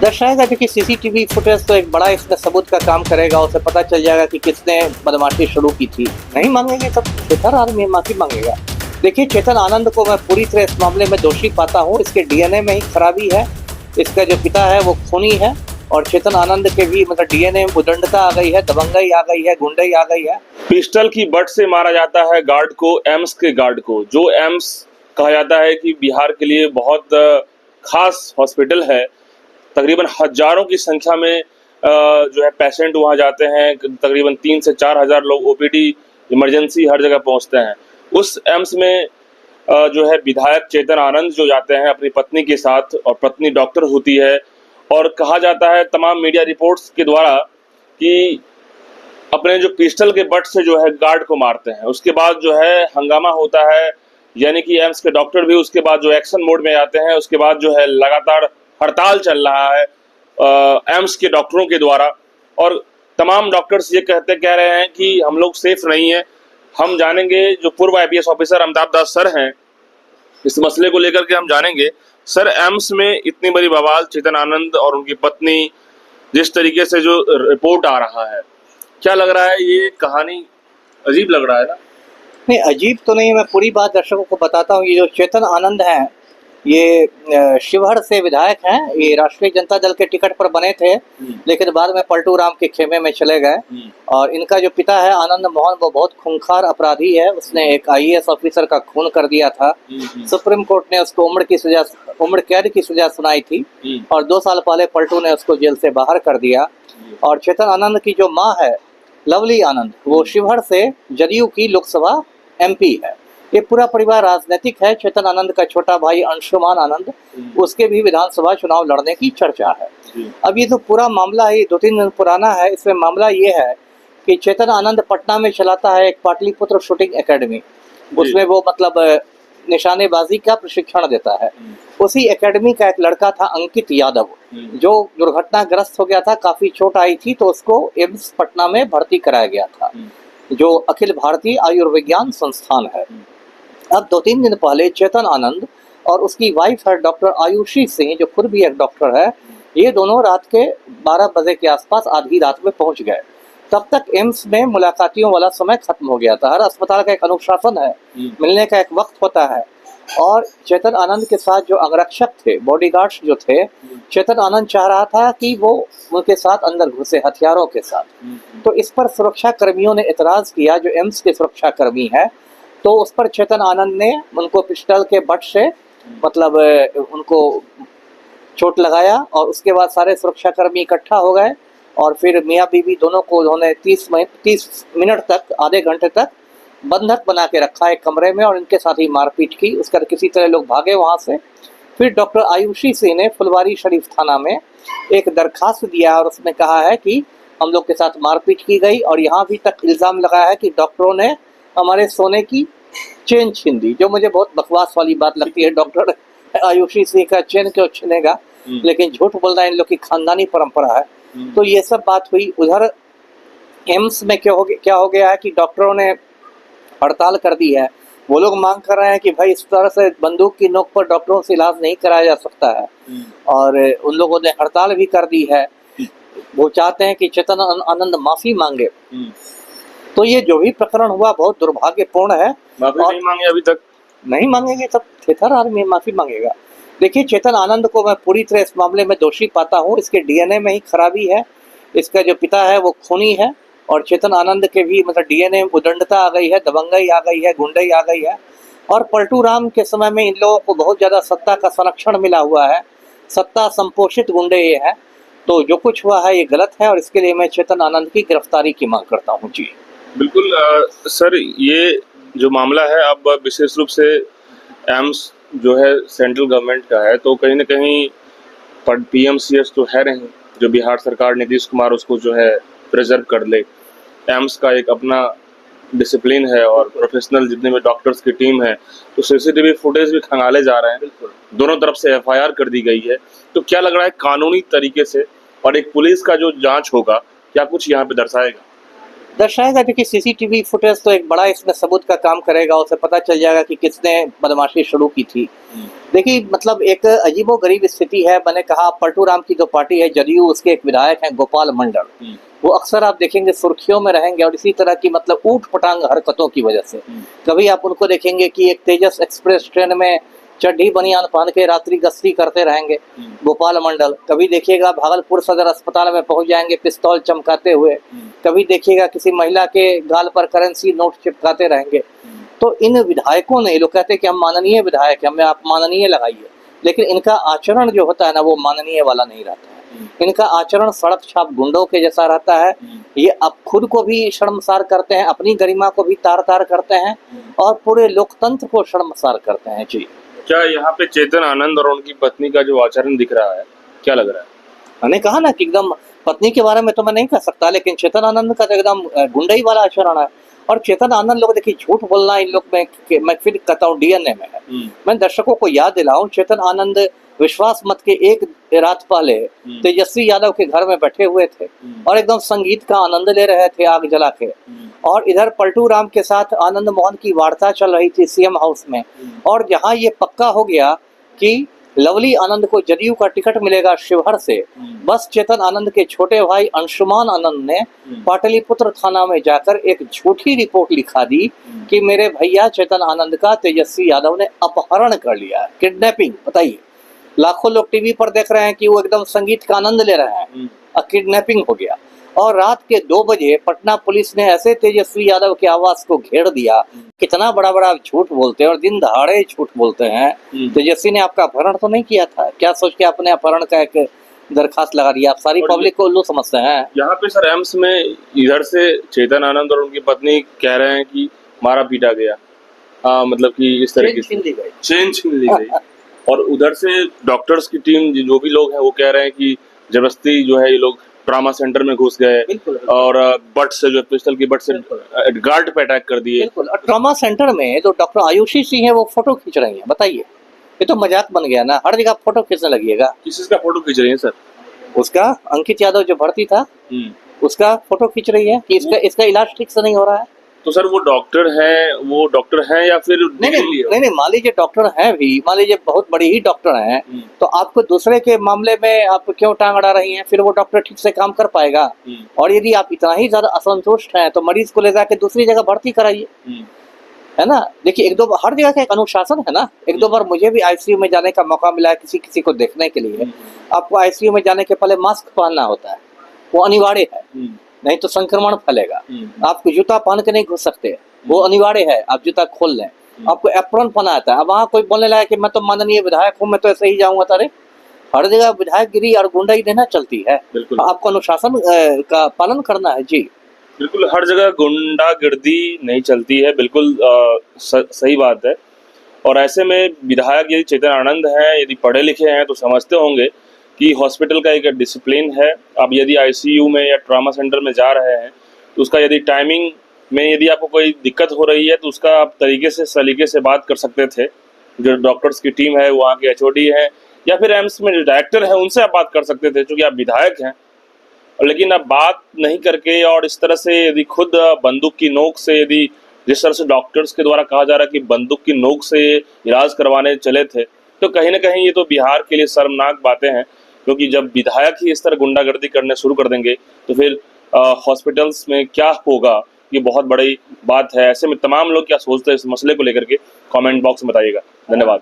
दर्शाएगा क्योंकि CCTV footage तो एक बड़ा इसमें सबूत का काम करेगा। उसे पता चल जाएगा कि किसने बदमाशी शुरू की थी। नहीं मांगेंगे तब बेहतर आदमी माफी मांगेगा। देखिए, चेतन आनंद को मैं पूरी तरह इस मामले में दोषी पाता हूँ। इसके डीएनए में ही खराबी है। इसका जो पिता है वो खूनी है और चेतन आनंद के भी मतलब डीएनए में उदंडता आ गई है, दबंगई आ गई है, गुंडई आ गई है। पिस्टल की बट से मारा जाता है गार्ड को, एम्स के गार्ड को, जो एम्स कहा जाता है कि बिहार के लिए बहुत खास हॉस्पिटल है। तकरीबन हजारों की संख्या में जो है पेशेंट वहां जाते हैं। तकरीबन 3 से 4 हजार लोग ओपीडी इमरजेंसी हर जगह पहुंचते हैं। उस एम्स में जो है विधायक चेतन आनंद जो जाते हैं अपनी पत्नी के साथ, और पत्नी डॉक्टर होती है। और कहा जाता है तमाम मीडिया रिपोर्ट्स के द्वारा कि अपने जो पिस्टल के बट से जो है गार्ड को मारते हैं। उसके बाद जो है हंगामा होता है, यानी कि एम्स के डॉक्टर भी उसके बाद जो एक्शन मोड में आते हैं। उसके बाद जो है लगातार हड़ताल चल रहा है एम्स के डॉक्टरों के द्वारा, और तमाम डॉक्टर्स ये कह रहे हैं कि हम लोग सेफ नहीं है। हम जानेंगे, जो पूर्व आईपीएस ऑफिसर अमिताभ दास सर हैं, इस मसले को लेकर के हम जानेंगे। सर, एम्स में इतनी बड़ी बवाल, चेतन आनंद और उनकी पत्नी, जिस तरीके से जो रिपोर्ट आ रहा है, क्या लग रहा है? ये कहानी अजीब लग रहा है ना? नहीं, अजीब तो नहीं। मैं पूरी बात दर्शकों को बताता हूँ। ये जो चेतन आनंद हैं, ये शिवहर से विधायक हैं। ये राष्ट्रीय जनता दल के टिकट पर बने थे, लेकिन बाद में पलटू राम के खेमे में चले गए। और इनका जो पिता है आनंद मोहन, वो बहुत खूंखार अपराधी है। उसने एक आईएएस ऑफिसर का खून कर दिया था। सुप्रीम कोर्ट ने उसको उम्र कैद की सजा सुनाई थी, और 2 साल पहले पलटू ने उसको जेल से बाहर कर दिया। और चेतन आनंद की जो माँ है लवली आनंद, वो शिवहर से जदयू की लोकसभा एमपी है। ये पूरा परिवार राजनीतिक है। चेतन आनंद का छोटा भाई अंशुमान आनंद, उसके भी विधानसभा चुनाव लड़ने की चर्चा है। अब ये तो पूरा मामला है, 2-3 दिन पुराना है। इसमें मामला ये है कि चेतन आनंद पटना में चलाता है एक पाटलिपुत्र शूटिंग एकेडमी। उसमें वो मतलब निशानेबाजी का प्रशिक्षण देता है। उसी एकेडमी का एक लड़का था अंकित यादव, जो दुर्घटनाग्रस्त हो गया था, काफी चोट आई थी, तो उसको एम्स पटना में भर्ती कराया गया था, जो अखिल भारतीय आयुर्विज्ञान संस्थान है। अब 2-3 दिन पहले चेतन आनंद और उसकी वाइफ है डॉक्टर आयुषी सिंह, जो खुद भी एक डॉक्टर है, ये दोनों रात के 12 बजे के आसपास आधी रात में पहुंच गए। तब तक एम्स में मुलाकातियों वाला समय खत्म हो गया था। हर अस्पताल का एक अनुशासन है, मिलने का एक वक्त होता है। और चेतन आनंद के साथ जो अंगरक्षक थे, बॉडीगार्ड्स जो थे, चेतन आनंद चाह रहा था कि वो उनके साथ अंदर घुसे हथियारों के साथ। तो इस पर सुरक्षा कर्मियों ने एतराज किया, जो एम्स के सुरक्षा कर्मी है। तो उस पर चेतन आनंद ने उनको पिस्टल के बट से मतलब उनको चोट लगाया, और उसके बाद सारे सुरक्षाकर्मी इकट्ठा हो गए। और फिर मियाँ बीवी दोनों को उन्होंने 30 मिनट तक, आधे घंटे तक बंधक बना के रखा एक कमरे में, और इनके साथ ही मारपीट की। उसका किसी तरह लोग भागे वहाँ से। फिर डॉक्टर आयुषी सिंह ने फुलवारी शरीफ थाना में एक दरखास्त दिया, और उसमें कहा है कि हम लोग के साथ मारपीट की गई, और यहाँ भी तक इल्ज़ाम लगाया है कि डॉक्टरों ने हमारे सोने की चेन छीन दी, जो मुझे बहुत बकवास वाली बात लगती है। डॉक्टर आयुषी सिंह का चेन क्यों छीनेगा? लेकिन झूठ बोलना इन लोग की खानदानी परंपरा है। तो ये सब बात हुई। उधर एम्स में क्या हो गया है कि डॉक्टरों ने हड़ताल कर दी है। वो लोग मांग कर रहे हैं कि भाई, इस तरह से बंदूक की नोक पर डॉक्टरों से इलाज नहीं कराया जा सकता है। और उन लोगों ने हड़ताल भी कर दी है। वो चाहते हैं कि चेतन आनंद माफी मांगे। तो ये जो भी प्रकरण हुआ बहुत दुर्भाग्यपूर्ण है। माफी नहीं मांगे अभी तक? नहीं मांगेंगे तब बेहतर आदमी माफी मांगेगा। देखिए, चेतन आनंद को मैं पूरी तरह इस मामले में दोषी पाता हूँ। इसके डीएनए में ही खराबी है। इसका जो पिता है वो खूनी है, और चेतन आनंद के भी मतलब डीएनए में उदंडता आ गई है, दबंगई आ गई है, गुंडई आ गई है। और पलटू राम के समय में इन लोगों को बहुत ज्यादा सत्ता का संरक्षण मिला हुआ है। सत्ता संपोषित गुंडे ये है। तो जो कुछ हुआ है ये गलत है, और इसके लिए मैं चेतन आनंद की गिरफ्तारी की मांग करता हूँ। जी बिल्कुल। सर, ये जो मामला है, अब विशेष रूप से एम्स जो है सेंट्रल गवर्नमेंट का है, तो कहीं ना कहीं पीएमसीएच तो है नहीं, जो बिहार सरकार नीतीश कुमार उसको जो है प्रिजर्व कर ले। एम्स का एक अपना डिसिप्लिन है, और प्रोफेशनल जितने भी डॉक्टर्स की टीम है, तो सीसीटीवी फुटेज भी खंगाले जा रहे हैं। दोनों तरफ से एफआईआर कर दी गई है। तो क्या लग रहा है कानूनी तरीके से, और एक पुलिस का जो जांच होगा, क्या कुछ यहाँ पे दर्शाएगा? दर्शाएगा। देखिए सीसीटीवी फुटेज तो एक बड़ा इसमें सबूत का काम करेगा, उसे पता चल जाएगा कि किसने बदमाशी शुरू की थी। देखिए मतलब एक अजीबोगरीब स्थिति है। मैंने कहा पलटू राम की जो पार्टी है जदयू, उसके एक विधायक हैं गोपाल मंडल, वो अक्सर आप देखेंगे सुर्खियों में रहेंगे और इसी तरह की मतलब ऊट पटांग हरकतों की वजह से। कभी आप उनको देखेंगे कि एक तेजस एक्सप्रेस ट्रेन में चड्ढी बनियान पहन के रात्रि गश्ती करते रहेंगे गोपाल मंडल। कभी देखिएगा भागलपुर सदर अस्पताल में पहुंच जाएंगे पिस्तौल चमकाते हुए। कभी देखिएगा किसी महिला के गाल पर करेंसी नोट चिपकाते रहेंगे। तो इन विधायकों ने, लोग कहते हैं कि हम माननीय विधायक हैं, हमें आप माननीय लगाइए, लेकिन इनका आचरण जो होता है ना वो माननीय वाला नहीं रहता है। इनका आचरण सड़क छाप गुंडों के जैसा रहता है। ये अब खुद को भी शर्मसार करते हैं, अपनी गरिमा को भी तार तार करते हैं और पूरे लोकतंत्र को शर्मसार करते हैं। जी, क्या यहाँ पे चेतन आनंद और उनकी पत्नी का जो आचरण दिख रहा है, क्या लग रहा है? मैंने कहा ना कि एकदम, पत्नी के बारे में तो मैं नहीं कह सकता, लेकिन चेतन आनंद का तो एकदम गुंडई वाला आचरण है। और चेतन आनंद लोग देखिए झूठ बोलना इन लोग में, मैं फिर कहता हूँ डीएनए में है। मैं दर्शकों को याद दिलाऊं, चेतन आनंद विश्वास मत के एक रात पहले तेजस्वी यादव के घर में बैठे हुए थे और एकदम संगीत का आनंद ले रहे थे आग जला के। और इधर पलटू राम के साथ आनंद मोहन की वार्ता चल रही थी सीएम हाउस में। और जहां ये पक्का हो गया कि लवली आनंद को जदयू का टिकट मिलेगा शिवहर से, बस चेतन आनंद के छोटे भाई अंशुमान आनंद ने पाटलिपुत्र थाना में जाकर एक झूठी रिपोर्ट लिखा दी कि मेरे भैया चेतन आनंद का तेजस्वी यादव ने अपहरण कर लिया, किडनैपिंग। बताइए, लाखों लोग टीवी पर देख रहे हैं कि वो एकदम संगीत का आनंद ले रहे हैं और किडनैपिंग हो गया। और रात के 2 बजे पटना पुलिस ने ऐसे तेजस्वी यादव के आवास को घेर दिया। कितना बड़ा बड़ा झूठ बोलते हैं और दिन दहाड़े झूठ बोलते हैं। तेजस्वी ने आपका अपहरण तो नहीं किया था, क्या सोच के आपने अपहरण का एक दरखास्त लगा दिया? आप सारी पब्लिक को उल्लू समझते हैं। यहाँ पे सर एम्स में इधर से चेतन आनंद और उनकी पत्नी कह रहे हैं कि मारा पीटा गया, मतलब कि इस तरीके से चेन छीन ली गई। और उधर से डॉक्टर्स की टीम जो भी लोग हैं वो कह रहे हैं कि जबरदस्ती जो है ये लोग ट्रामा सेंटर में घुस गए और बट से, जो पिस्टल की बट से गार्ड पे अटैक कर दिए। ट्रामा सेंटर में जो डॉक्टर आयुषी सिंह है वो फोटो खींच रही है। बताइए, ये तो मजाक बन गया ना, हर जगह फोटो खींचने लगिएगा। किसका फोटो खींच रही है सर? उसका, अंकित यादव जो भर्ती था उसका फोटो खींच रही है कि इसका इलाज ठीक से नहीं हो रहा है। तो सर वो डॉक्टर है या फिर नहीं, मान लीजिए डॉक्टर हैं भी, मान लीजिए बहुत बड़ी ही डॉक्टर हैं, तो आपको दूसरे के मामले में आप क्यों टांग अड़ा रही हैं? फिर वो डॉक्टर ठीक से काम कर पाएगा। और यदि आप इतना ही ज्यादा असंतुष्ट हैं तो मरीज को ले जाके दूसरी जगह भर्ती कराइए, है ना। देखिए एक दो बार हर जगह का एक अनुशासन है ना। एक दो बार मुझे भी आईसीयू में जाने का मौका मिला है किसी को देखने के लिए। आपको आईसीयू में जाने के पहले मास्क पहनना होता है, वो अनिवार्य है, नहीं तो संक्रमण फैलेगा। आपको जूता पहन के नहीं घुस सकते, वो अनिवार्य है, आप जूता खोल लें। आपको एप्रॉन पहना आता है। अब वहाँ कोई बोलने लगा कि मैं तो माननीय विधायक हूँ, मैं तो ऐसे ही जाऊंगा। तारे हर जगह विधायकगिरी और गुंडाई देना चलती है। आपको अनुशासन का पालन करना है। जी बिल्कुल, हर जगह गुंडागर्दी नहीं चलती है, बिल्कुल सही बात है। और ऐसे में विधायक यदि चेतन आनंद हैं, यदि पढ़े लिखे हैं तो समझते होंगे कि हॉस्पिटल का एक डिसिप्लिन है। आप यदि आईसीयू में या ट्रॉमा सेंटर में जा रहे हैं तो उसका यदि टाइमिंग में यदि आपको कोई दिक्कत हो रही है तो उसका आप तरीके से सलीके से बात कर सकते थे। जो डॉक्टर्स की टीम है, वहाँ के एचओडी है या फिर एम्स में जो डायरेक्टर है, उनसे आप बात कर सकते थे क्योंकि आप विधायक हैं। लेकिन आप बात नहीं करके और इस तरह से यदि खुद बंदूक की नोक से, यदि जिस तरह से डॉक्टर्स के द्वारा कहा जा रहा है कि बंदूक की नोक से इलाज करवाने चले थे, तो कहीं ना कहीं ये तो बिहार के लिए शर्मनाक बातें हैं। क्योंकि जब विधायक ही इस तरह गुंडागर्दी करने शुरू कर देंगे तो फिर हॉस्पिटल्स में क्या होगा, ये बहुत बड़ी बात है। ऐसे में तमाम लोग क्या सोचते हैं इस मसले को लेकर के कमेंट बॉक्स में बताइएगा। धन्यवाद।